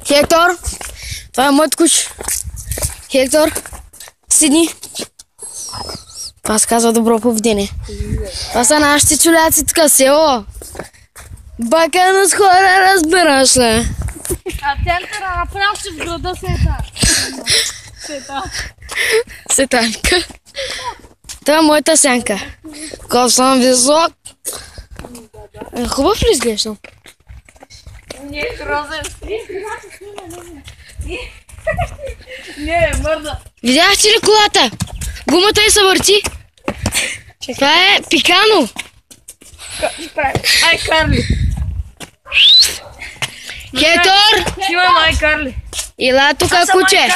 Хектор, това е моят куч. Хектор, седни. Това се казва добро поведение. Това са нашите чуляци, така село. Бака с хора, разбираш ли? А центъра направо ще в града Сетанка. Това е моята сянка. Кол съм висок. Хубав ли изглеждам? Не е грозен. Не е мърда. Видяхте ли колата? Гумата й се върти. Това е пикано. Ай, Карли. Хектор! Снимам Ай, Карли. Ела тук, куче.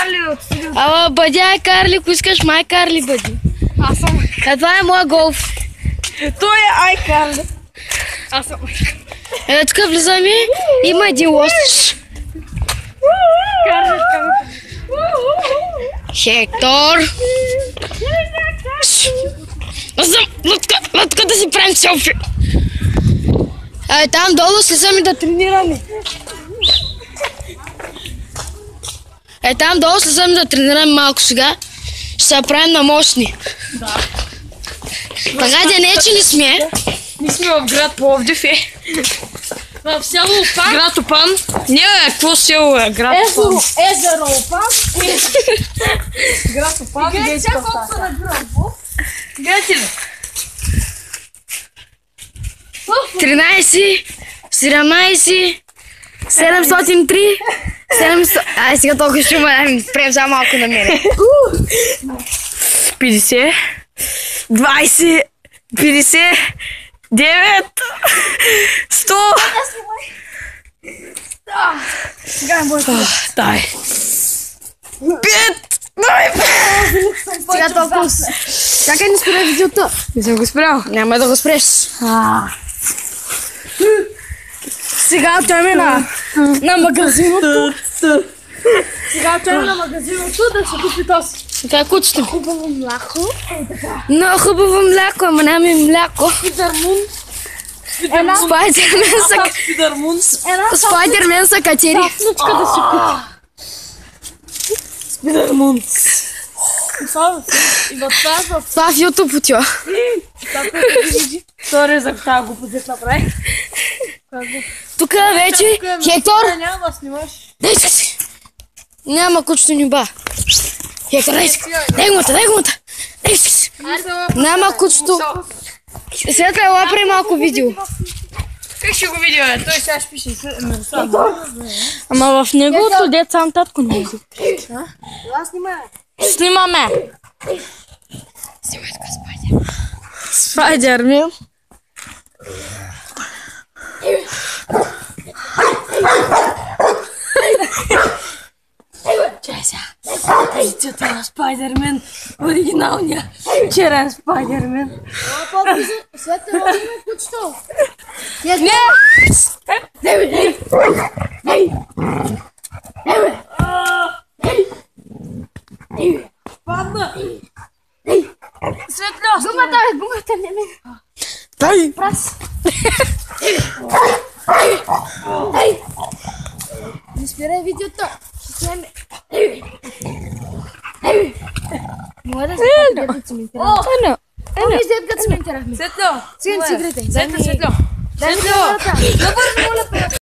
Ала бъди Ай Карли, ако искаш май Карли бъди. Аз съм. Това е моя голф. Той е Ай, Карли. Аз съм. Тук влизаме. Има един лост. Карли, Хектор! Лътка да си правим селфи. Там долу слизаме да тренираме. Там долу слизаме да тренираме малко сега. Ще се правим на мощни. Да. Така да не е, че не сме. Ние сме в град Пловдив. В село Опан. Град Опан. Не, какво село е? Град Опан. Езеро Опан. Град Опан. Гледайте колко са набирам. Гледайте ли? 13, 17, 703, 700... Ай, сега толкова ще ме спрем за малко на мене. 50, 20, 50, 9, 100. Сега е моята. Дай. 5. Дай. Сега толкова... Чакай, не спирай видеото. Не съм го спрял. Няма да го спреш. Сега отиваме на магазиното. Сега отиваме на магазиното да се купи този. Така е кучето. Хубаво мляко. Много хубаво мляко, ама нямаме мляко. Спидърмун. Спайдермен са катери. Пасничка да си купи. Спидърмун. Това в YouTube отива. Това резах тази глупост направи. Тук вече Хектор. Няма да снимаш. Дейска си. Няма кучето ни ба. Хектор, дай гумата. Дейска си. Няма кучето. Светла, ела прави малко видео. Как ще го видео? Той сега ще пише. Ама в неговото дет сам татко не види. Снимаме. Снимай така Спайдермен. Чай сега. Позицията на Спайдермен. Оригиналния. Черен Спайдермен. Светла, има кучето. Не! Падна! Светло! Гумата не ме. Дай! Прас! Не спирай видеото. Ще снимаме. Моля да се пати като циментираме. Виждат като циментирахме. Светло! Сега не си играйте. Светло! Дай ми камерата. Добър, моля.